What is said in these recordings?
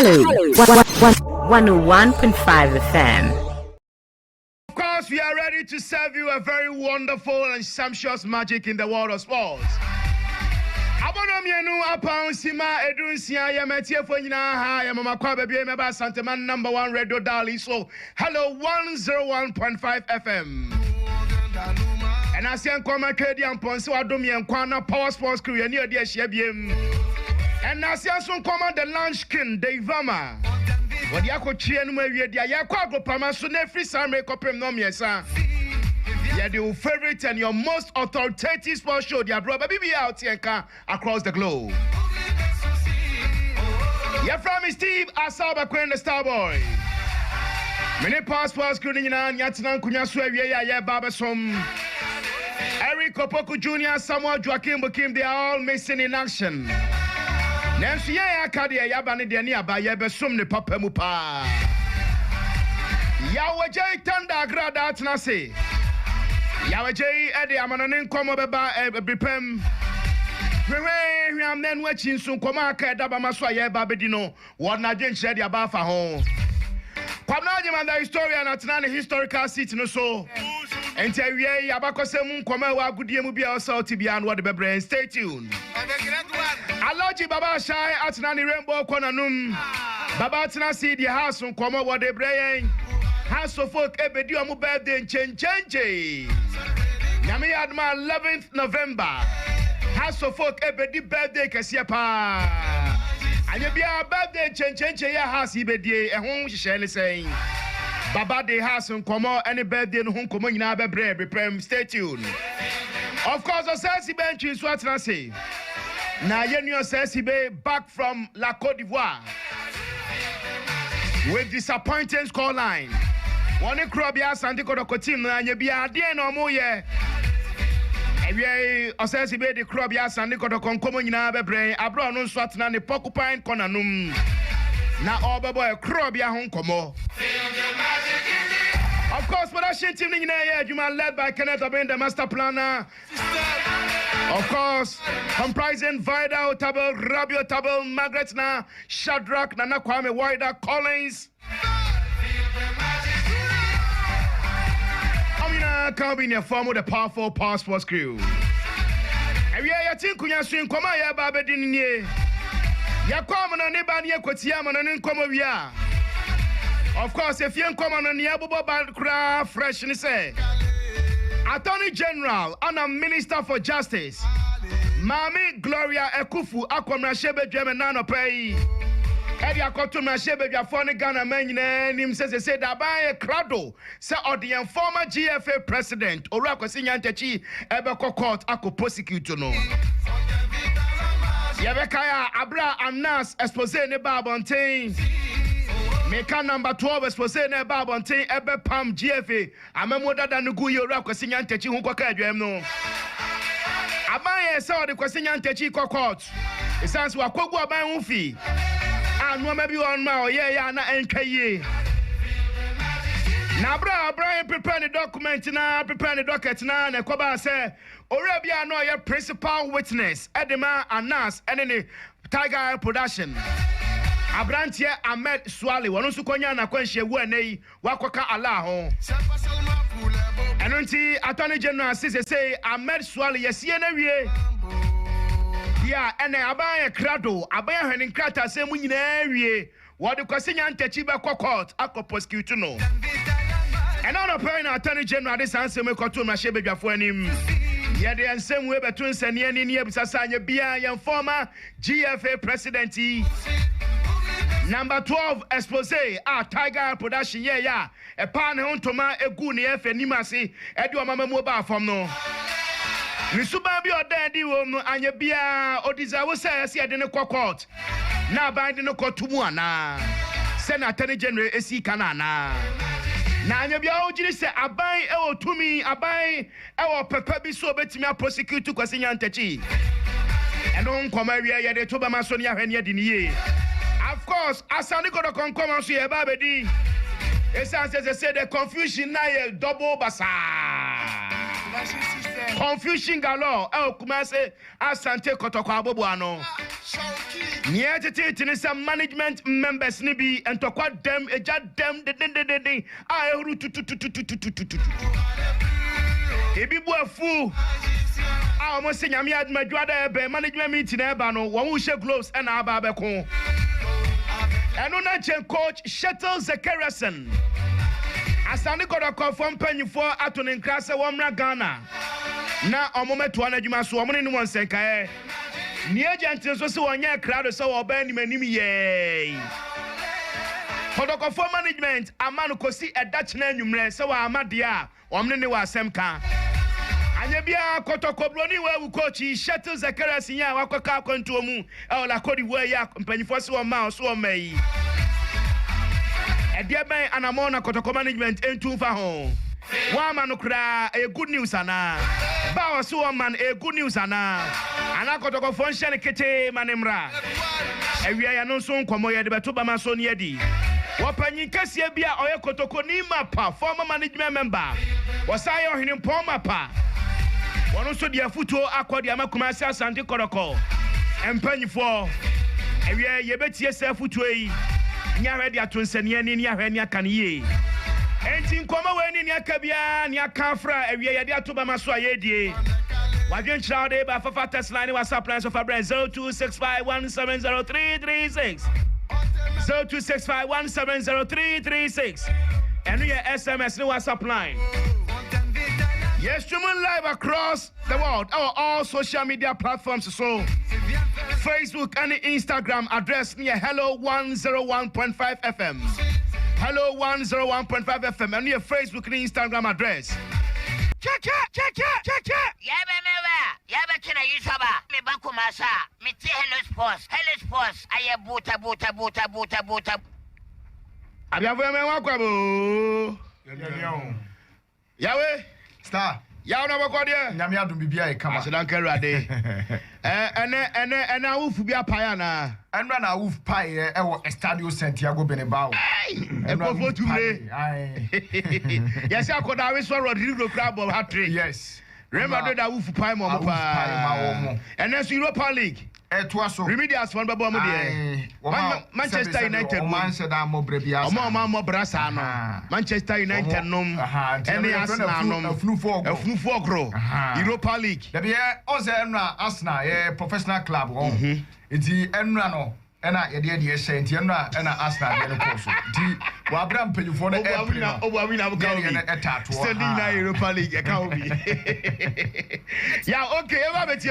Hello, 101.5 FM. Of course, we are ready to serve you a very wonderful and sumptuous magic in the world of sports. Abonomienu upon Sima Edunsia Yamatia Fonina Ha Yamama Baby Meba Santaman #1 radio Dali. So hello 101.5 FM. And I see Kwama Kedi and Ponso Adomi and Kwana Power Sports Crew near the Shabiem. And I see some Kwama the Lunchkin, Devama. What Yako Chian Maria, Yakwa Pamasun, every summer copem no miesa. Yeah, your favorite and your most authoritative sports show, dear brother, baby out here across the globe. Yeah, from Steve Asaba Queen the Starboy. Many passports screening in Yatinan Kunyasu, yeah, Babasom. Eric Opoku Jr., Samuel Joaquin Bukim, they are all missing in action. Nancy Akadia Yabani Dania by Yabesum the Papa Mupa. Yawajay Tanda Grada Atnasi. Yawajay Eddie Amanin Komo Beba Bipem. We am then watching soon Komaka Dabamaswa Yababedino. What Najin said Yabafa home. Pamnaji and the historian at Nani historical seat no so. And tell you, Yabakosem Koma Gudia Mubia also to be on what the brain. Stay tuned. Aloji Baba Shai at Nani Rainbow Konanum. Baba Tanasi, the house on Koma what the brain. House of folk Ebedio birthday in Change. Yami Adma 11th November. House of folk Ebedi birthday Kasiapa. And you be a birthday change ya house Ebedi and home she saying. Baba de house and come out any birthday no home come in na be prepare stay tuned. Of course Osasi bench is what I say. Na yenu Osasi be back from La Côte d'Ivoire with disappointing score line. One crobia Santi Kodoko team na you be a dey no mo ye. Ewie Osasi be the crobia Santi Kodoko come in na be bre abro no swat na ne porcupine corner num. Na Oba crobia home come. Of course, production team in here, led by Kenneth Obin, the master planner. Of course, comprising Vida Otabo, Rabio Tabo, Margaret Na, Shadrach, Nana Kwame Wider, Collins. Amina come in your form with the powerful Power Sports crew. And we are think we are seeing Komaya Babedin. Yakwam and Nibania Kotiam and Nkomavia. Of course, if you come on the Yabuba Bankra fresh and say Attorney General and Minister for Justice, Mami Gloria Ekufu Akwamra Shebe Jemenano Pay. Eddie Akotuma Shebe Jafoni Ghana men him says they say that by a crado, say or the former GFA president Orako Sinyantechi Ebeko Court Ako prosecute no. Yabekaya Abra Anas expose ne Babontain. Meka number 12 expose ne Babontain Ebe Pam GFA. Amemoda danugu yora Kwasinyantechi hunko kadwem no. Abaye say the Kwasinyantechi court. It sounds wakogbu aban hufi. No maybe on my yeah na NKE. Na Brian prepare the document na prepare the docket na ne koba say Orabia no your principal witness Edema Anas and any Tiger Production. Abrantie Ahmed Swale wonu su konya na kwanhye wu anei wakoka Allah ho. Enunti Attorney General say Ahmed Swale yesie na wie. Yeah, and abaya crado, abaya henin crata say mu nyina wie. What the Kwasinyantechi be court akọ prosecute no. And on a point Attorney General this answer me koto ma shebe dwafo anim. Yeah, the same way between senior ni ebisasanya bia yan former GFA president. Number 12 expose Tiger Production yeah. E pan hontoma egu ne efe nimase e de omamamu ba fam no. Nisuba bi odandi wo no anya bia odizawo say ase de ne court. Na ban de ne kotumu ana. Senator General esi kana na. Na anya bia ojiri se aban e otumi aban e wo papa bi so betimi prosecute Kwasinyantechi. Eno nkoma wi ye de to ba maso ne ahwene de niye. Of course, Asani Kodo come so ye babedi. Essence say the confusion na ye double basa. Confusion galore. Kumase Asante Kotoko abobo ano. Near to some management members nibi and to quad them a jad them the I root to Ebibu a fool. I almost say Yami had my brother management meeting Ebano, one who share gloves and Ababacon. And on that coach Shuttle Zakarason. As I got a call from Penny for Aton and Crassa Wamra Ghana. Now a moment to one Jumas woman in one second. Near gentles was one year crowd so obey me yay. Protocol for management, a man who see a Dutch name, so I'm at the Omniwa Semka. And you be a Kotokobroni where we coach Shuttle Zakaras in Yawaka Contomu, or La Cody way up, company for so a mouse or may. A dear man and a mona Kotoko management and two for home. One man cry a good news, Anna. Bow so man a good news, Anna. And I got to go for Shanikete Manemra. And we are no son come away the Batuba Mason Yedi. Wapani Cassia Bia or Kotoko Nima, former management member. Was I on him Pomapa? One also dear Futo Aqua Diamakumasa Santi Koroko. And Penny for. And we are Yabet yourself Futway. Nyaredi Atonsania Nia Renia Kanye. And in Koma when in Yakabia, Nia Kafra, and we are there to Bamaswa Yedi. Wagen Child, by Fafatas line was supplies of a brand 0265170336. 0265170336. And we are SMS no WhatsApp line. Yes, streaming live across the world. Our all social media platforms. So Facebook and Instagram address near Hello 101.5 FM. Hello 101.5 FM. And your Facebook and Instagram address. Check. Yeah, Yabachina Yusaba, me Bakumasa, me Hello Sports. I am Buta. I have a Yahweh. Star. Yauna Wakodia. Namia to be a come. I said, Uncle Rade. And I will be a piana. And run a wolf pie, Estadio Santiago Benebao. And go to me. Yes, I could always swallow Rodrigo Crab or hat trick. Yes. Remember that wolf pie, Mama. And that's Europa League. Remedias one Babo Manchester United. Manchester United nom. Any Arsenal Flufogro. Europa League. The Arsenal, professional club. It's the Enrano. And I did the sent Yenra and Arsenal. Wabram pay for the Selina Europa League. Yeah, okay,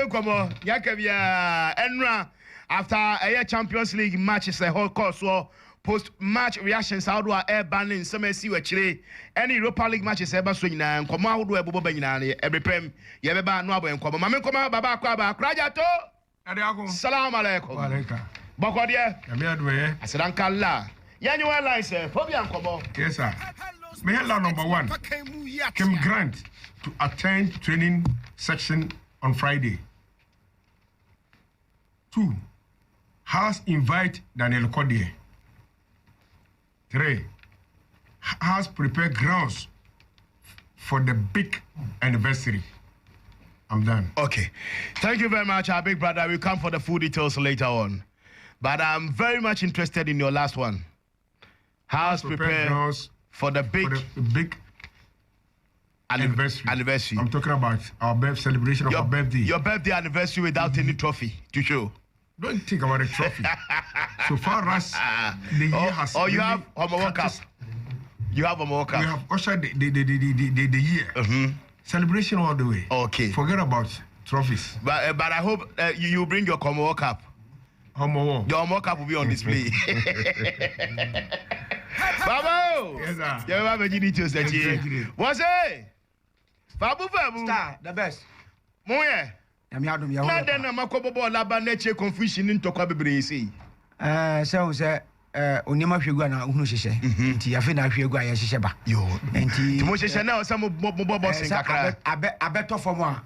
come on. Yakavia Enra after a Champions League matches a whole course so post-match reactions how do I air banning some see what Chile any Europa League matches ever swing and come out do a bobo every prem you ever ban no and come Mamma Baba Kwaba Krajato Salam alaikum. Bakwadia, I said, Uncle La. Yanuel license, Fabian Kobo. Yes, sir. Mahela number 1 Kim Grant to attend training section on Friday. 2 House invite Daniel Kodie. 3 House prepare grounds for the big anniversary. I'm done. Okay. Thank you very much, our big brother. We'll come for the full details later on. But I'm very much interested in your last one. House prepare for the big anniversary. I'm talking about our celebration of our birthday. Your birthday anniversary without any trophy to show. Don't think about a trophy. So far as the year has... Or you have a World Cup. You have a World Cup. We have ushered the year. Celebration all the way. Okay. Forget about trophies. But I hope you bring your World Cup. Your World Cup will be on display. Babo! Yes, sir. You have a details that you. What's it? Babu. Star, the best. Moye. I'm Yadum Yahu. Not then a Makobo Laba nature confusion into Kabi. So, sir, Unima Fugana, Unusha, Tiafina Fuga, Yashaba. Yo, and Timosha now some bobos. I bet for one.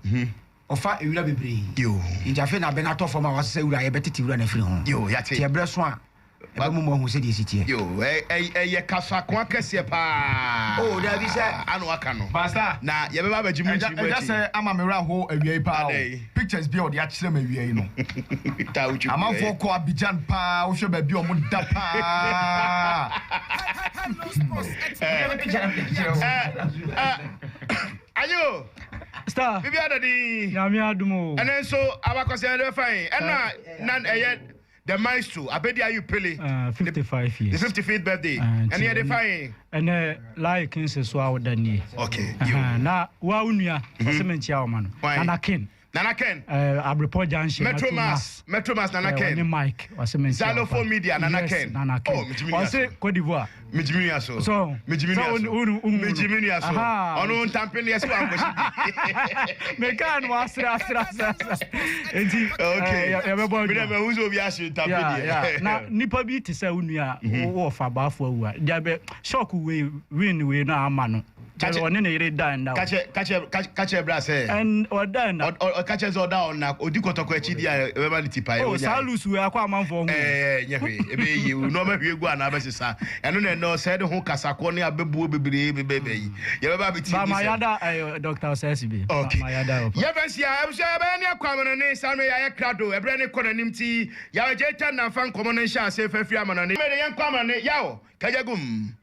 Ofa ewura bebre yo injafe na benato forma was say ewura ye betiti ewura na firi ho yo yate tie breso a Ebamu hu se de sitie. Yo, ye kasakwa kese pa. Oh, there be say anu aka no. Pastor. Na ye be ba baji mu nchi mu Just say ama me ra ho awiei pa. Pictures bi o de a kire me awiei no. Ta uchu. Amanfo ko Abidjan pa, wo hwe ba bi o mu da pa. Ayo. Star. Bibi adadi. Nyame adumo. And then so abakose dey fine. And nan the maestro Abedi Ayu Pele 55 years. The 55th birthday. And here they fine. And like kin so awodani. Okay. Na wa unua osementia o man. Nana Ken. Abripo Junction. Metromas Nana Ken. Ni Mike osementia. Xylophone Media Nana Ken. Oh, Mijimi. Cote d'Ivoire. Mijimi aso. So Mijimi aso. Onu ntampeni yeso amboshi. Me kan wa asra. Enti okay. Ya bebo. Me dem uzo bi aso ntampeni. Na nipa bi te say unua wo fa baafo awua. Jabe shock win we na ama no. One na ire dan da. Kache bra say. And or dan na. Or kache zo down na odi kotoko echi dia e ba litipa e. Oh, salus we akwa amanfo hu. Nyehwe ebe yi no ma hwe gu ana abesesa. Eno na no said ho kasako ne abebuo bebre bebe yi. Ye ba biti. Ba mayada Dr. Osesibi. Mayada. Ye bensia e so e ba ne akwamano ne sanu ya ye krado ebre ne konanim ti ya jeta na fan komo ne sha se fafiri amano ne. Me ne yan kwamano ne yawo kajagum.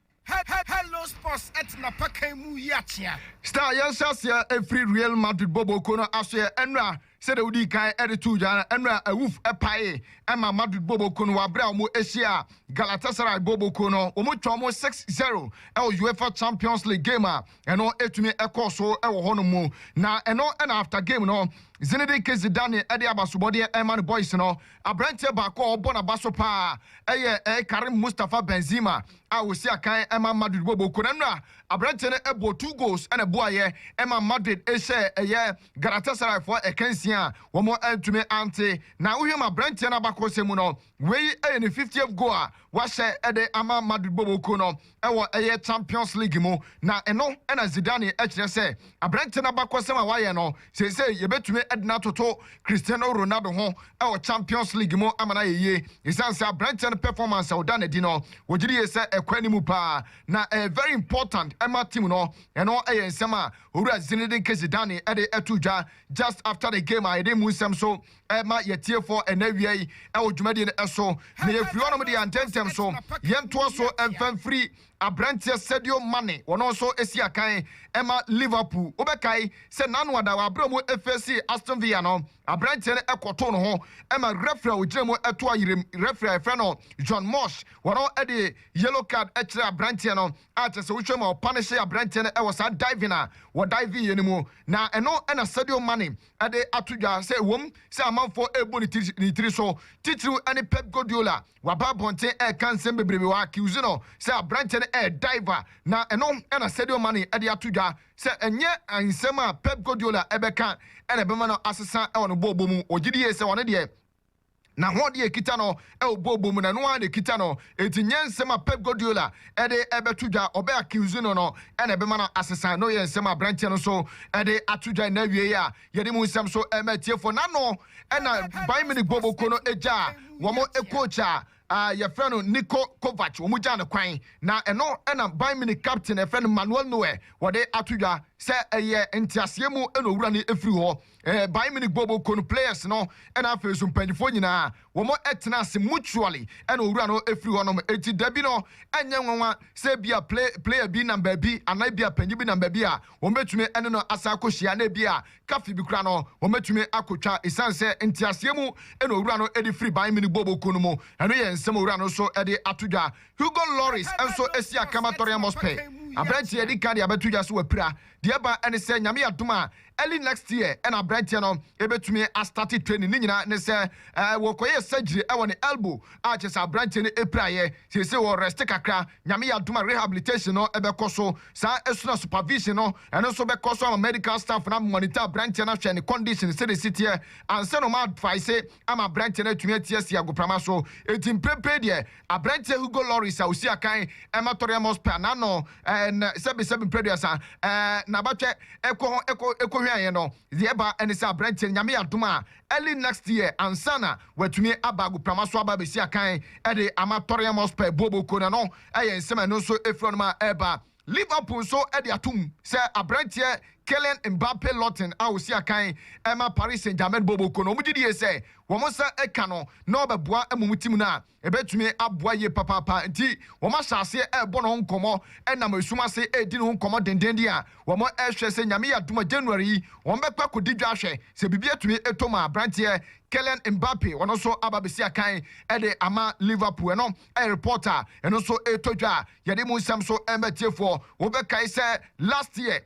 Hello sports etna pakemu yachia. Star Yansasia every Real Madrid Bobo Kono Asya Enra said the Udi Kai Editu Jana Enra a woof a pae Emma Madrid Bobo Kono Wabra Mo Asia Galatasaray Bobo Kono Omuchomo 6-0 El UEFA Champions League gamer and all etumi ekoso ewo honomu na eno and after game no Zinedine Zidane Eddie Abasubodi Eman Boys no Abrante Bako Bona Basopa Karim Mustafa Benzema I will see a kind Emma Madrid Bobo Konenra Abrante ebo 2 goals and a boy Emma Madrid Eshe Galatasaray for a Kensia one more to ante now we ma Abrante na Bako Semuno we in the 50th goal was Ede Emma Madrid Bobo Kono ewo Champions League mo na eno ena Zidane say Abrante na Bako Sema why no say yebetumi Edna Toto Cristiano Ronaldo ho ewo Champions League mo amana yeye isanse Abrante performance o dane di no wogiri say ekwani mu pa na very important Emma team no eno nsema owura Zinedine Zidane ede etudwa just after the game I dey mu nsem so Emma yetie for enawie ewo dwumadi ne eso na yefiri onom de antentem so yento so emfam free Abrante Sadio Mane wono also esi akan Emma Liverpool obekai se nanu ada wa abramo FSC Aston Villa no Abrante ne ekoto no ho Emma referee ogiremo eto ayirem referee efreno John Mosh wono ede yellow card ekire Abrante no ate se wohwema punish Abrante ne ewo sa diving a wo dive yenimu na eno na Sadio Mane ade atudwa se wom se amanfo ebo ni tiri so titiri ene Pep Guardiola waba bonte kansem bebrebe wa accuse no se Abrante diver na eno na Sadio Mane ade atudwa se enye ansema Pep Guardiola ebeka ene bema no asesa e wono bobo mu ogidi se wone de na ho de ekita no e obobo mu na no ade ekita no etinye nsema Pep Guardiola ede ebetudwa obe accuse no ene bema no asesa no ye nsema Abrante no so ede atudwa na wie ya yede mu nsem so emetiefo na no ena Bayern Munich bobo kono eja womo ekocha your friend Nico Kovac omujana kwan na eno ena Bayern Munich captain e friend Manuel Neuer wode atudwa se eye entiasemu eno wura ni efiri ho Bayern Munich bobo kono players no ena afesu mpanyifo nyina womo etena se mutually eno wura no efiri ho no eti dabi no enye nwanwa se bia player bi number bi anai bia panyi bi number bi a wometumi ene no asa akohia na bia kafi bi kura no wometumi akotwa esanse entiasemu eno wura no edi free Bayern Munich bobo kono mo eno ye nsem wura no so edi atudwa Hugo Lloris enso esi akama Toriamos pe Abrante edi kan ya betudwa so wapira de ba ene se nyame adoma early next year and Abrante no ebetumi a start training ni nyina ne se wo koye surgery e woni elbow a chese Abrante ne epraye se wo rest kakra nyame adoma rehabilitation no ebekoso sa esuna supervision no eno so bekoso medical staff na monitor Abrante na hwe ne condition se the city and se no ma advice am Abrante na tumi atie agoprama so etim prepare de Abrante Hugo Lloris a osi akan Ematoriamos pa na no and 77 predators na batwe eko hwɛ no the eba and say abrante nyame adoma early next year ansana watumi abago pramaso aba besi akan e de Amatorium Hotspur Bobo Kona no eye nsema no so efro no ma eba Liverpool so e de atum say abrante Kylian Mbappe Lotten a osi akan Emma Paris Saint-Germain Bobo Kona omugidi say womo sa eka no na obeboa amumutim na ebetumi aboa ye papa nti womo asase ebo no nkomo enam esuma se edi no nkomo dendendi a womo ehwe se nyame ya duma January womo bekwa kodi dwahwe se bibia tumi etoma brantie Kylian Mbappe wono so ababesi akan ede ama Liverpool no reporter eno so etodwa yede mu nsam so embetiefo wo bekai se last year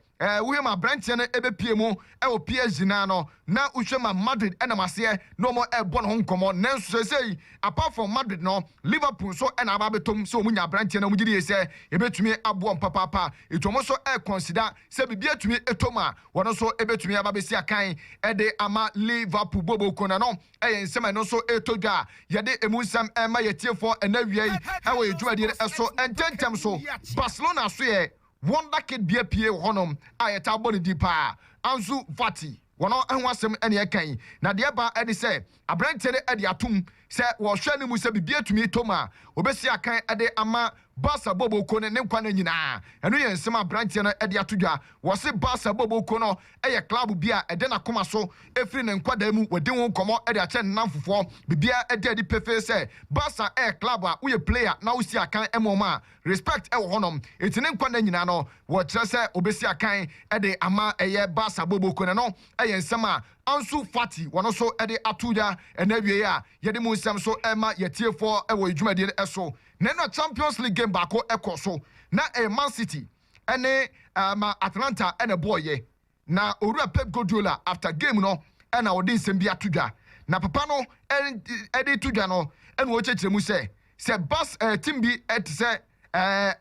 we ma brantie no ebepie mu e PSG na uhwema Madrid enamase no mo ebo no nkomo nanso sei apart from Madrid no Liverpool so ena ababetom so omunya brantie na mugidi se ebetumi abo papa etomo so consider se bibia tumi etoma wono so ebetumi ababesi akan ede ama Liverpool Bobo Kona no ensema no so etodwa yede emunsam ema yetiefo enawia yi ewo edwuade eso ententem so Barcelona so ye wonder kid bia pie honom ayeta boni dipa Ansu Fati wono enwasem ene ekan na de ba ede se abrante ne ede atum se wo hwe ne mu se bibia tumi toma obesi akan ede ama Barca Bobo Kona ne nkwa na nyina eno ye nsem abrante no ede atodwa wo se Barca Bobo Kona eye club bia ede na koma so efri ne nkwa da mu wodi won komo ede ache nnamfofo bibia ede di pefe se Barca club a wo player na wo si akan emoma respect e wo honom etine nkwa na nyina no wo kire se obesi akan ede ama eye Barca Bobo Kona no eye nsem a Ansu Fati wono so ede atuja enawie a yede mu nsem so ema yetiefo ewo edwumade eso na Champions League game bako ekoso na Man City ene ma Atlanta ene boye na Orua Pep Guardiola after game no ena odi nsem bi atudwa na papa no ede tudwa no ene wo chechiremu se bas team bi etse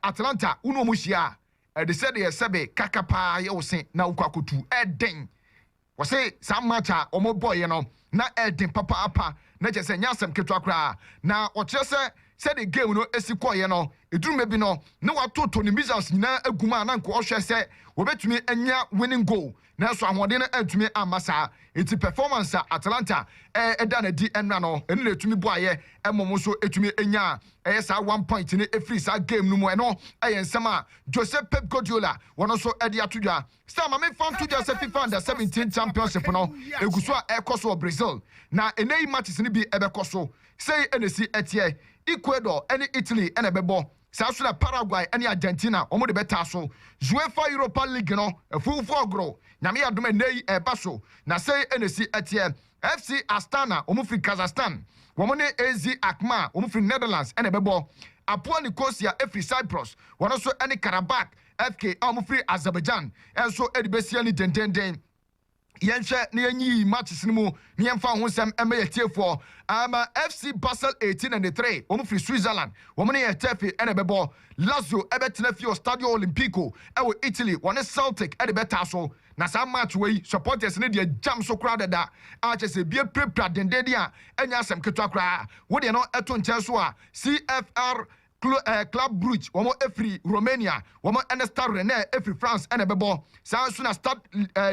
Atlanta uno mu hia de se de sebe kakapa ye wosen na ukwakotu eden wo se sam matcha omo boye no na eden papa apa na je se nyasem ketu akra na o kire se the game no esikoye no edurume bi no na watoto ni business nyina aguma na nko ohwe se obetumi anya winning goal na so ahode no atumi amasa enti performance Atlanta eda na di enra no enu letumi boaye emomo so etumi enya sa 1 point ni efri sa game no mu eno ensema Joseph Pep Guardiola wono so ede atudwa star ma me fan tudwa se FIFA Under 17 championship no eguso a ekoso Brazil na enei matches ni bi ebekoso say enesi etie Ecuador and Italy and a bebo. South Paraguay and Argentina, omo de beta so. UEFA Europa League no, a full for grow. Namia Dumenei e baso. Na say NC Etienne. FC Astana, omufri Kazakhstan. Womone AZ Akma, omufri Netherlands and a bebo. Apua Nicosia, Efri Cyprus. One also any Karabakh, FK, omufri Azerbaijan. And so Edibesiani den. Yenche ni enyi matches ni mu ni emfa ho sem emeyetiefo ama FC Basel 1893 omo free Switzerland omo ne yetefi ene bebo Lazio ebetena fi Stadio Olimpico ewo Italy one Celtic ede beta so na sa match wey supporters ne de jam so crowded da a chese bie prepare dendedi a enya asem keto akra wo de no eto nche so a CFR Club Brugge womo efri Romania womo Enestar Rennes efri France ene bebo sa so na Stade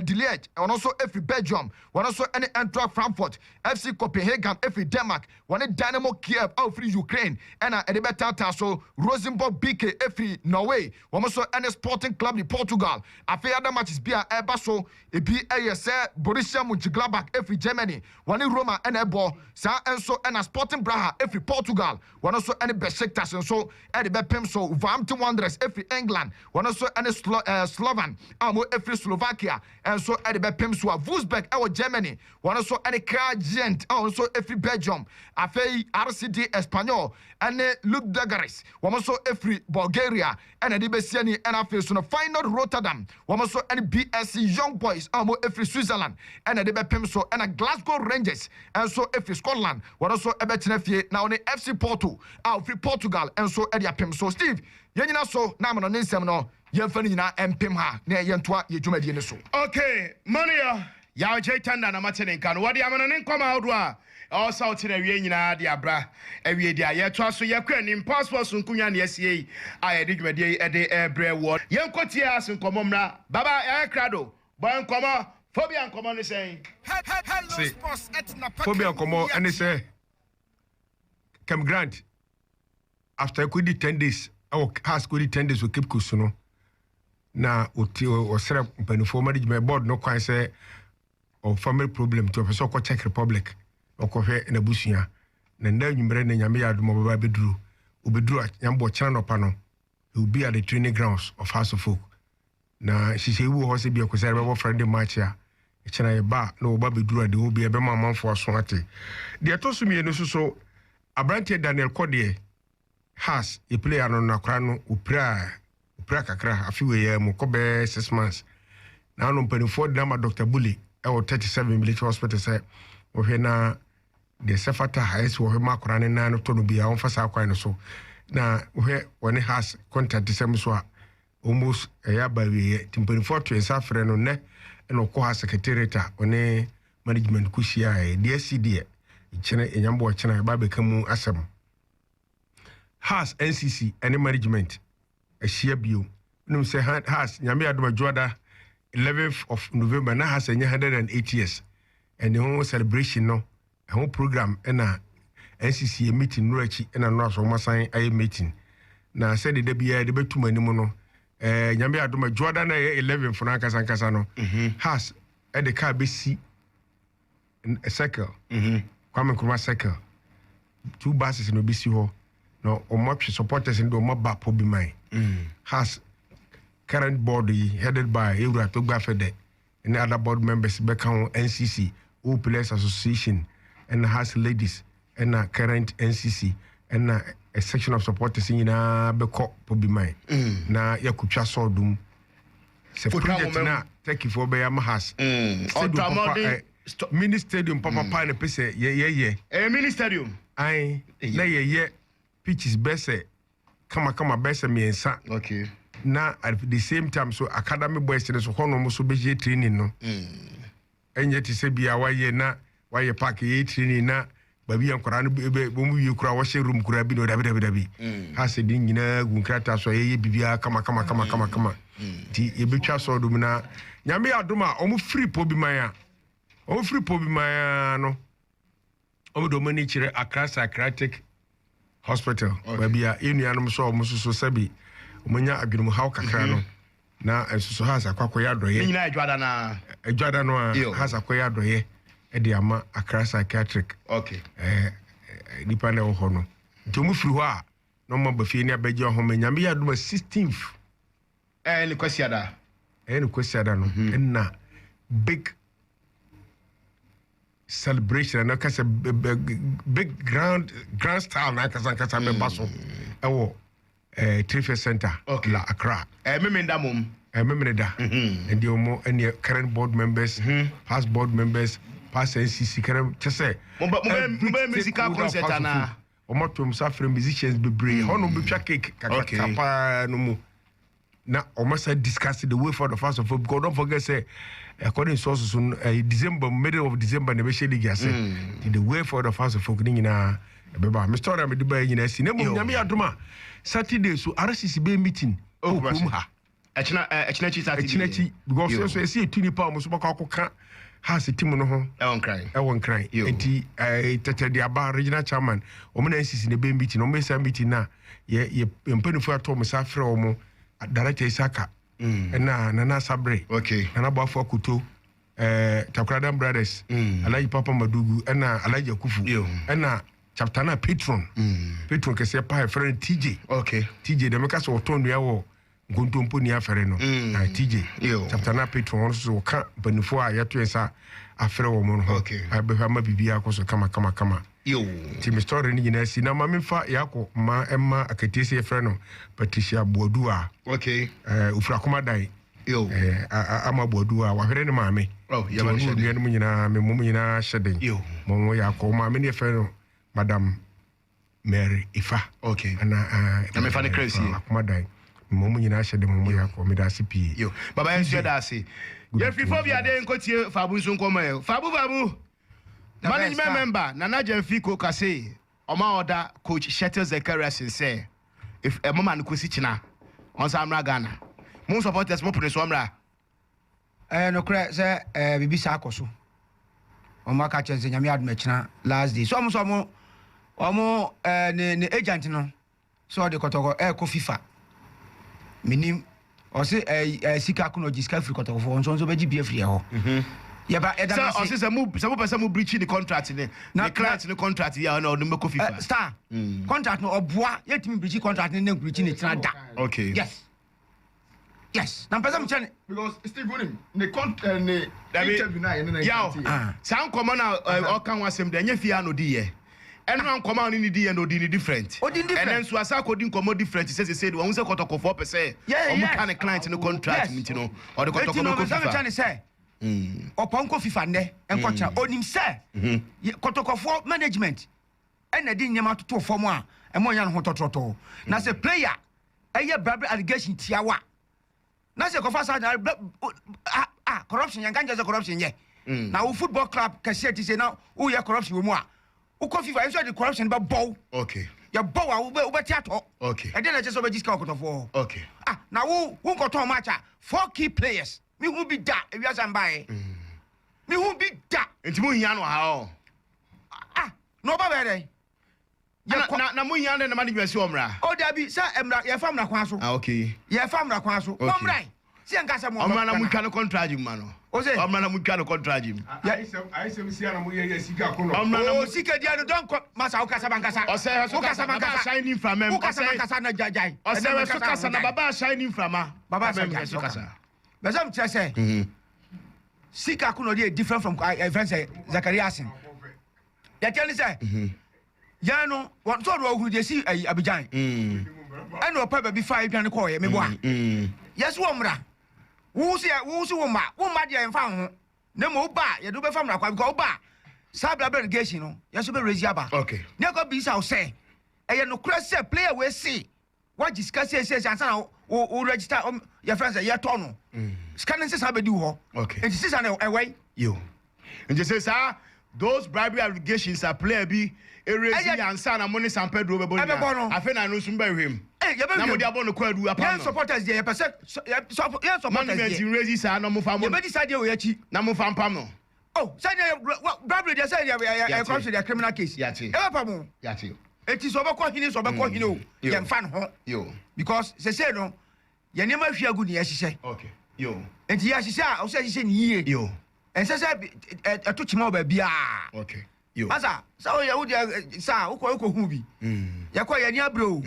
de Liège wono so efri Belgium wono so ene Eintracht Frankfurt FC Copenhagen efri Denmark wono Dynamo Kiev efri Ukraine ena ede betata so Rosenborg BK efri Norway womo so ene Sporting Club de Portugal afi other matches bia eba so ebi eyese Borussia Mönchengladbach efri Germany wono Roma ene ebo sa enso ena Sporting Braga efri Portugal wono so ene Besiktas enso at the Bepem so Wolverhampton Wanderers every England one also any Slovan amo every Slovakia and so at the Bepem so Wolfsburg our Germany one also any Kragent also every Belgium afei RCD Espanyol and Luke Dagaris one also every Bulgaria and the Besiani and afei so no final Rotterdam one also any BSC Young Boys amo every Switzerland and the Bepem so and Glasgow Rangers and so every Scotland one also ebetinefie now the FC Porto free Portugal and so edia pem so Steve yenyina so na amano nsem no yemfa nyina empem ha na yentoa yedwumadie ne so okay money ya jetanda na matene nka no wode amano ne nkoma odo a also tena wie nyina de abra awie dia yeto so yekwa ni passport so nkunya na asie a yede dwumadie ede ebre wo yenkotie asenkomomra baba krado bon komo phobia and common saying. Hello Sports at Napa. Phobia komo and say Kem Grant after could 10 days our has could 10 days we keep kusuno na or set up for management board no quite say or family problem to a so called Czech Republic or coffee in a bushia na now you mre na nyame admo baba bedru obedru nyambo channel pano he will be at the training grounds of House of Folk na she say we hose be akosere be friend match ya chena ye ba na oba bedru ade obi e be mamanfo aso ate de etoso mi enu so Abrante Daniel Kodie has a player no nakra no upra kakra afiwe ye mo kobe 6 months na no mpanifo de na Dr. Bully e wo 37 military hospital say wo hwe na de sefata highest wo hwe makra ne na no to no bia won fasa akwan no so na wo hwe woni has contact sem so a almost ya ba we timpanifo to ensa frɛ no ne no ko ha secretariat one management kushia e DSCD chene enyambo chene ba bekamu asem has NCC any management a share bio no say has nyame adoma joada 11th of November na has 108 years and the whole celebration no a whole program na NCC meeting no achi na no aso masan ay meeting na said the bia de betum animu no nyame adoma joada na 11 for na kasa no has e de car be si a circle Kwame Nkrumah circle 2 buses no bisi ho no omotwe supporters ndo omaba pobi mai has current board headed by Ewura Togba Fede and other board members become NCC O Players Association and has ladies and current NCC and a section of supporters in beko pobi mai na yakutwa sodum se project na take for be am has mini stadium papa na pese ye mini stadium ai na ye pitches bese kama bese miensa okay na at the same time so academy boys ne so hono mo so be training no enye ti se bia wa ye park ye training na babi ankora no bo mu yi kura wo she room kura bi no dabi ha se din nyina gunkrata so ye bibia kama ti ye betwa so dum na nyame adoma omu free po bi man a free po bi man no omu do mani kire Accra Psychiatric Hospital babi a enuanom so omu so sabi omunya adwurum haw kakra no na enso ha sa kwakoya doye nyina adwada no a ha sa kwakoya doye e de ama Accra Psychiatric okay nipa na ho no nti omu free ho a no mo ba fie ni abaje ho nyame ya adoma 16th ni kwasiada no na big celebration na kasa big grand style na kasa me baso ewo Trife Center la Accra memenda mom memenda and the omo any current board members past board members past NCC current say musical concert na omo to musafre musicians be brave hono be twa cake kaka no mu na almost discuss the way for the first of all because don't forget say according to sources December middle of December ne be shey dig say the way for the first of all ni na beba me story me de ba nyina si na mu nyame adoma Saturday so RCC be meeting okum ha echinachi Saturday because so see tuni pa mo so baka has team no ho ewon cry enti tete de aba regional chairman o me na NCC ne be meeting o me sa meeting na ye mpanifu ato mo sa frɛ o mo director Isaka na Nana Sabre Nana Bafo Kuto Takradam Brothers Alaji Papa Madugu na Alaji Akufu na chapter na patron kese pa friend TJ TJ de meka so to nua wo nkontompo ni afere no na TJ chapter na patron so ka banifo a yeto ensa afere wo mo no abehwa ma bibia akoso kama ti me story ni nyina si na ma memfa yako ma emma akatisi efre no Patricia Boadua ufra koma dai ama Boadua wa hwere ne maame ya ba ni nua no nyina me mo nyina hyeden mo yako maame ne efre no Madam Mary Ifa ana me fa ne crazy koma dai mo nyina hyeden mo yako me da sipi baba ensu da ase ye free bia de nkotie fabu nso nkoma fabu management member Nana Jemfiko Kase Oma order coach Shetel Zechariah say if a mama no kosi china on Samra Ghana mon supporters mo pune so amra no kra say bibi sa akoso o ma ka chense nyame adum akina last day so omo ne agent no so de kotoko ko FIFA minim o se sika kuno jiska free kotoko fo nso beji bia free ho yeba eda so se mu person mu breach the contract ne the client the contract ya no meko FIFA star contract no oboa yetimi breach contract ne breach ne tira da okay yes na person mchane because Steve William ne interview na ene na yaw san komo na o kan wasem de nya fia no di ye eno an komo ni di ye no di ni different and then so asa ko di komo different say won say kotoko 4% o mu kan client no contract nti no o de kotoko no FIFA say oponko FIFA ne enkocha onim say kotoko for management ena di nyama toto form a emo nya no hotototo na say player eye bribery allegation tiawa na se ko fa sa corruption yan kanje corruption ye na wo football club ka se ti se na wo ye corruption wo mu a wo ko FIFA enso the corruption ba bow okay ya bow a wo be tiato okay e dey na je so be jiska okotofo okay na wo ko ton match 4 key players mi hu bi da e wi asan bae mi hu bi da enti mu hia no ha o no ba be dey na mu hia na management si omra o da bi sa emra ye famra kwan so okay ye famra kwan so omra si en kasa mo omra na mu twa no contract mu no o se omra na mu twa no contract mu I say si ana mu ye sika kono omra na o sika dia no don masa o kasa bankasa o se so kasa bankasa shining from em o kasa bankasa na jajai o se so kasa na baba shining from baba so kasa bezam tire say sika kono dey different from friend say Zakariasin ya tell say ya no won so do hu dey see Abidjan and o pa be 5 dwan ko ye me boa yes wo mra wo se wo ma dey en fa ho na mo ba ye do be fa mra kwa because ba sabla relegation no yes be raise aba okay ne ko bi sa o say e no kra say player we see what discuss say ansa na o register your friends say ye to no scanning say sa be di ho okay and say na e wey yo and you say sir those bribery allegations are player bi erezi ansa na money San Pedro be boni afa na no sumba hwem na mo dia bono kwadu apa no yan supporters dey person yan supporters dey erezi sa na mo fa mo ye be decide o yachi na mo fa mpam no oh say bribery dey say dey cross the criminal case e be pa mo yati eti so be ko hini o ye mfa no ho yo because say no ye nema hwi agu ne ye hihye okay yo enti ye hihye a o say hihye ni yie yo en say eto chima ba bia okay yo asa sa o ye wo dey sa wo ko hu bi ye ko ye ni abro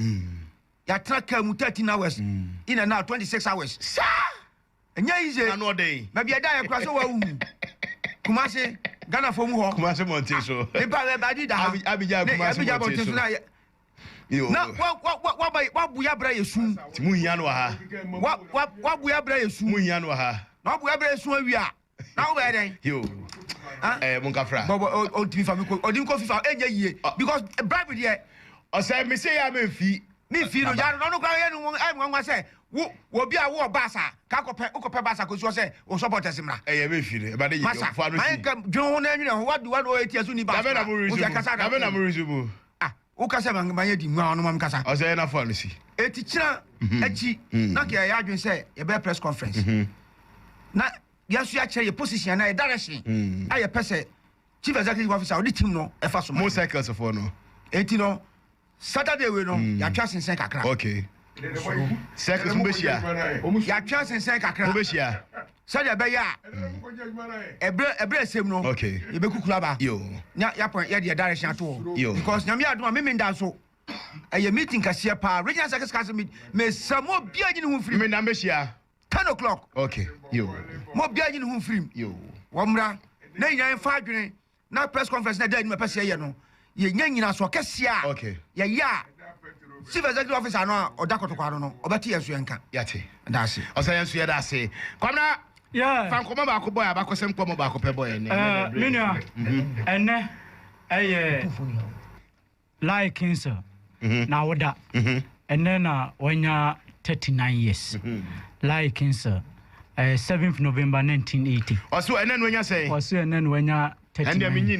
ya track mu 13 hours in and out 26 hours sa enya easy na no dey ma bia da ye kura so wa hu Kumasi Ghana for mu ho Kumasi Monte so e ba di da Abidjan Kumasi Monte so yo na wa buya bra yesu ti mu hia no ha wa buya bra yesu mu hia no ha na buya bra yesu awia na wo be den yo mun ka fra bobo o ti fa mi ko odin ko FIFA enye yie because bribe there o say me say ya me fi no ja no kwa ye no ai nwa say wo bi a wo basa ka ko basa ko so say o supporters mra ye me fi e ba de yi fa no si man ka dwon ho na nwene ho wa do eti asu ni basa da be na mo resume wo kasa man ye di nwa no mam kasa o say na fa no si eti kira achi na ka ya adwen say ye be press conference na yasu ya kire position na e direction aye pese chief executive officer o di team no e fa so mo cycles for no eti no Saturday we no ya twa sensen kakra okay cycles mo be shia ya twa sensen kakra mo be shia Saturday be ya ebre sem no okay e be kukula ba yo ya point ya the direction ato yo because nyame adoma me nda so a meeting kase pa regional secretary me samo bia gine hu free me na be shia 10 o'clock okay yo mo bia gine hu free yo wo mra na nyan fa adwene na press conference na da ni me pese ye no ye nyanyina so kese a okay ye ya chief executive officer no odakoto kwaro no obati yesu enka yate that's it o say yesu ye that's it kwamna yeah fan ko ba ko boy abakosem ko mo ba ko pe boy ne menua ene eye like cancer na woda ene na wanya 39 years like cancer 7th November 1980 oso ene no nya say oso ene no wanya and the mini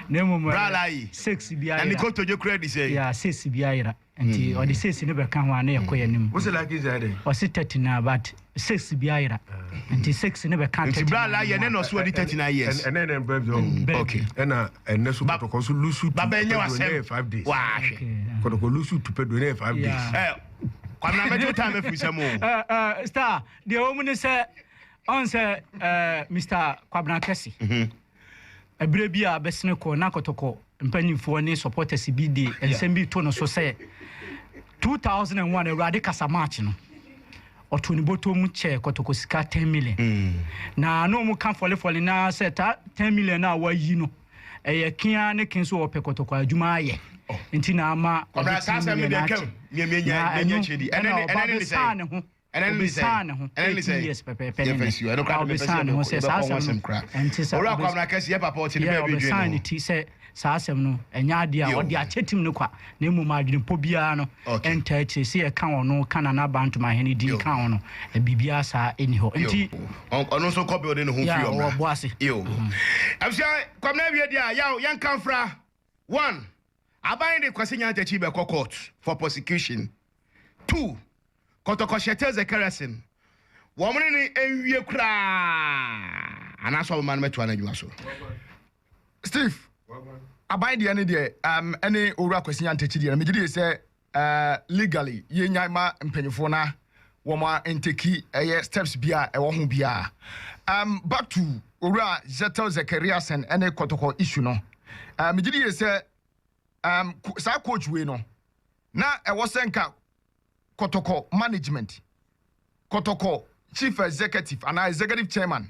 nemu bralai 6 bia and go to your credit say yeah 6 bia ira nti o de 6 ne be ka ho ana yakoya nim what's like is that o se 39 but 6 bia ira nti 6 ne be ka 39 nti bralai ye ne no so di 39 years and then babes okay and nesu protocol so lusu baba enye wasem 5 days wa protocol lusu to pay 5 days kwamna mejo time afusamo star the woman say on say Mr. Kwabna Kesi ebire bia besene ko na kotoko mpanimfo ne supporters bi de ensem bi to no so say 2001 Awurade kasa match no otoni botom che kotoko sika 10 million na no mu kan fole na say 10 million na wa yi no eye kia ne kin so ope kotoko adwuma aye nti na ama kwabra sasa me de kam me chedi enene say and then say yes pepe yes you no crowd me person say sasem ora kwamna kase ye papa o ti be bi dwe no ti say sasem no enya ade a odi achetim no kwa na mu ma adwene po bia no enta che se e kan ono kana na bantu ma hene di kan ono e bibia sa eni ho nti ono so copy odi no ho free o ya bo ase yo absia kwamna wie dia yaw yan kanfra 1 aban de kwase nya tachi be court for prosecution 2 kotoko shete zekarasin womne ni enwie kura ana so man meto anadwuma so Steve aban de ne de ene owura kwasinya ntachi de me gidi say legally yenya ma mpanyifo na wo ma enteki steps bia e wo ho bia back to owura Zetel Zekariasen ene kotoko issue no me gidi say sa coach we no na e wo senka Kotoko management, Kotoko chief executive and executive chairman.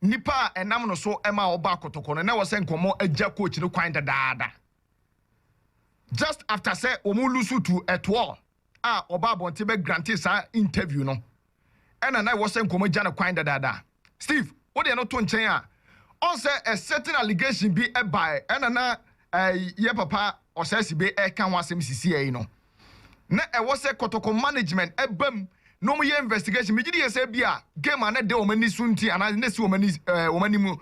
Nipa enam no so ema oba Kotoko no na wo sen komo agya coach no kwan dada. Just after say omu lusu to etwo oba bonte be grant sa interview no. Ena na wo sen komo agya no kwan dada. Steve, what dey no to nchen on say a certain allegation be by ena na ye papa osesi be e kan wasem sisi e no. Na e was a Kotoko management ebam no mo ye investigation me gidi say bia game na de o mani sunti ana ne si o mani mu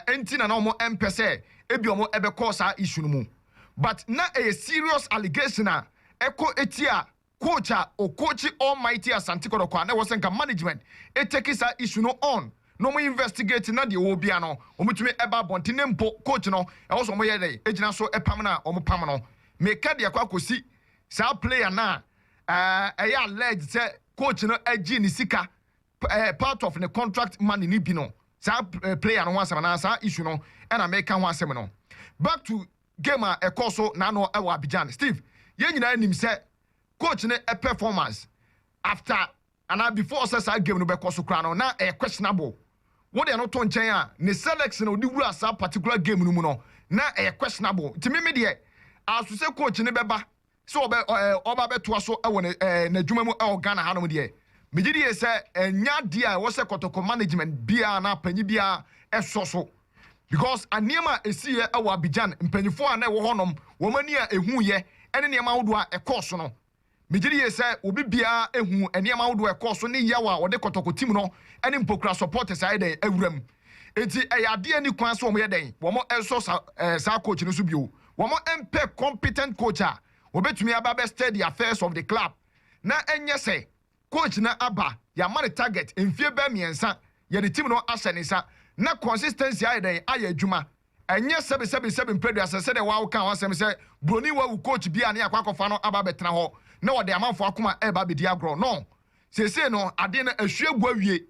enti na mo empese e bi o mo ebe cause issue no mu but na a serious allegation a eko etia coach o coach almighty Asante Kotoko na was nka management e take sa issue no on no mo investigate na de o bia no o mutumi eba bonti ne mpo coach no e was o mo ye dey ejina so epam na o mo pam no me ka de akosi sa player na alleged say coach no agi ni sika part of the contract money ni bi no sa player no wasem na sa issue no and America wasem no back to game a course na no e wa Abidjan Steve ye nyina nim say coach ne performance after and before say game no be course kra no na questionable what they no to nchen a ne selection odi wura sa particular game no mu no na questionable timi me de aso say coach ne beba so oba beto so e won na dwuma mu e Ghana hanom de me gidi say enya dia wo say Kotoko management bia na panyi bia e so because aniema esi e wo Abidjan mpanyifo a na wo honom wo mani a ehu ye ene niema wodo a e course no me gidi say obi bia ehu aniema wodo e course ne yawa wo de Kotoko team no ene mpokura supporters ai den awuram enti e ya de ani kwan so mo ye den wo mo enso sa coach no so bio wo mo MP competent coach a obetumi aba study the affairs of the club na enye say coach na aba ya man target enfie ba miensa ya the team no asenisa na consistency aye adwuma enye 777 predu say de wa kan wasem say broni wa coach bia na yakwakofa no aba betena ho na wo de amanfo akoma e ba bedi agro no sese no ade na ahwegu awie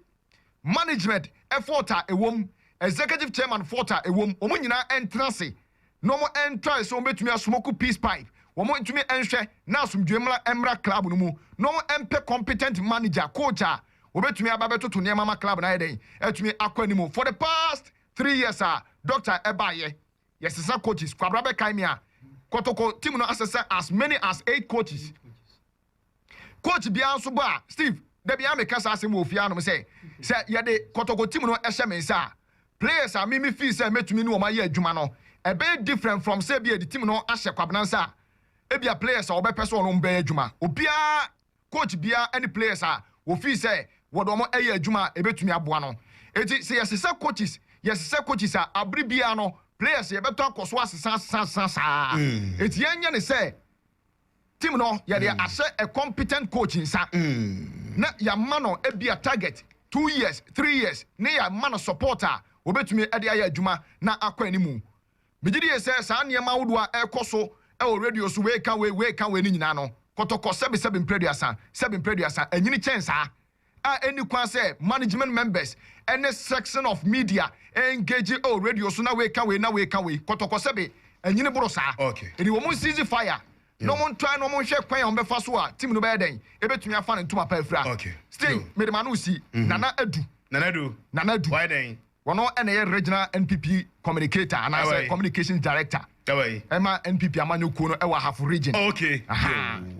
management effort a ewom executive chairman effort a ewom omo nyina entrance no mo enter so betumi asmoku peace pipe womo ntumi enhwe na asomdwemla emra club no mu no empe competent manager coach a obetumi ababeto to niema club na yeden etumi akwanimu for the past 3 years Dr. Ebaye yesesa coaches kwabra be kan me a Kotoko team no assess as many as 8 coaches coach bia nso ba Steve da bia me kasa asem ofia no say yede Kotoko team no ehye me nsa players a me feel say metumi ni wo ma ye adwuma no a bit different from say bia the team no ahye kwabna nsa ebia players a obepeso no mbe adwuma obia coach bia any players a wo feel say wodo mo eye adwuma ebetumi aboa no enti say yesesa coaches yes say coaches a abribia no players ye beto akoso asesa eti anya ne say team no ye dey ase a competent coach nsa na ya man no e be a target 2 years 3 years ne ya man supporter obetumi e dey aya adwuma na akwa animu megidi ye say sa ne ma wodo a ekoso e o radio so we kan we ni nyina no kotoko 7 preduasa anyini chensa any kwan say management members any section of media engage radio so na we kan we kotoko 7 anyini boro sa okay eni wo mun seize fire no mon try no mon hwe kwan on be fa so a team no be den e betumi afa ne ntuma pa afra okay still me de manu si nana adu why then wono ene regional NPP communicator and as communications director Emma NPP amanyo ko no e wa half region okay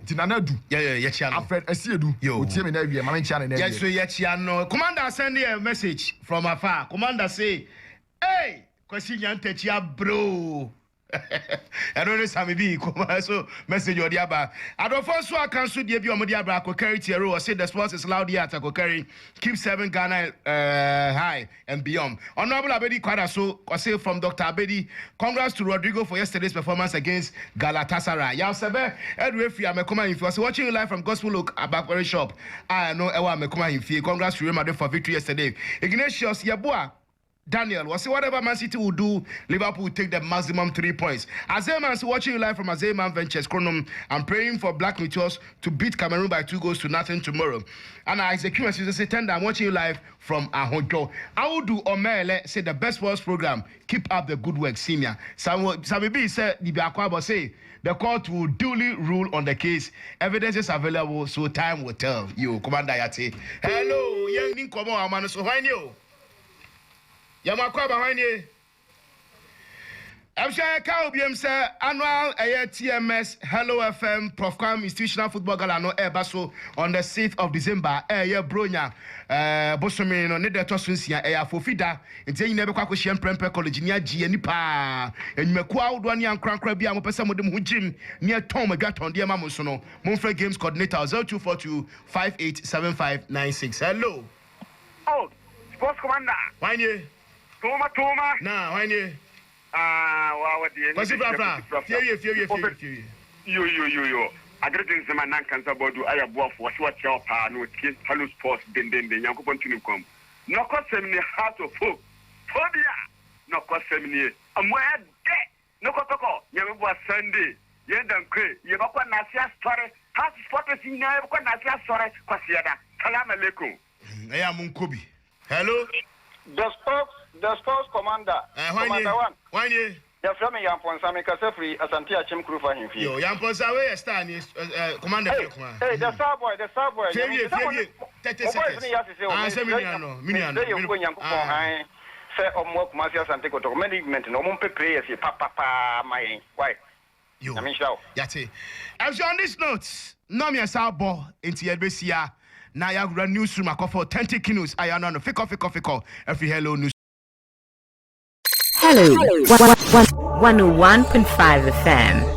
tinanadu yeah chia no Alfred Asiedu otie me na wie ma nchia na yes so yeah chia no commander send a message from afar commander say hey kwasi nyantachi bro I don't know Sammy B come so message or the aba I don't force so I cancel the bi omodi abra ko carry tiero or say the sports is loud here to carry keep 7 Ghana high and beyond. Honorable Abedi Kwada so say from Dr. Abedi congrats to Rodrigo for yesterday's performance against Galatasaray. Ya sebe Edwin Fia Mekoma if you are watching live from Gospel Look Abakwari shop. I know Ewa Mekoma Infie. Congrats to Real Madrid for victory yesterday. Ignatius Yabua Daniel was say whatever Man City will do, Liverpool will take the maximum 3 points. Azeman watching you live from Azeman Ventures Chronom. I'm praying for Black Meteors to beat Cameroon by 2-0 tomorrow. And Isaac Kimas say tender. I'm watching you live from Ahojo. Audu Omele say the best sports program. Keep up the good work, senior. Sami B said the Biakwabo say the court will duly rule on the case. Evidence is available, so time will tell. You, Commander Yate. Hello, young Ninkomo Amano. So why you? Yamakwa behind you. I'm sure I can say annual TMS Hello FM Profcom Institutional Football Gala no Baso on the 6th of December. Bronya Bosomino no need the Tosunsia Fofida. It's a never quack Prempe College near G pa. And Mekwa Dwani and Crank Crabby and Pesa Modem Jim near Tom Gaton, dear Mamusono, Monfrey Games Coordinator 0242 587596. Hello. Oh, Sports Commander. Why you? Toma. Nah, why you? What the What's it, Brafra? Fear. Yo. I didn't say my nan cancer bodu. I have worked for what your pa no kiss Hello Sports. Then Yankupon to come. No cost 70 heart of hope. Phobia. No cost 70. I'm where dead. No kotoko. Yamu Sunday. Yendam Kray. Yabakwa Nasia story. House spot is in Yabakwa Nasia story. Kwasiada. Salam alaikum. I am Munkobi. Hello. The sports commander. Commander one. Why you? The family Yampon Sami Kasefri Asanti Achim Crew for him. Yo, Yampon Sawe stand is commander. Hey, the Starboy. Fear. 30 seconds. Miniano. Say Omwok Masias and Teco management no Mumpe players papa my why? Yo. I mean show. Yate. As on this note, no me Sabo into Yebesia. Now you have newsroom for 10 kilos. I am on the fickle. Every hello news. Hello, 101.5 FM.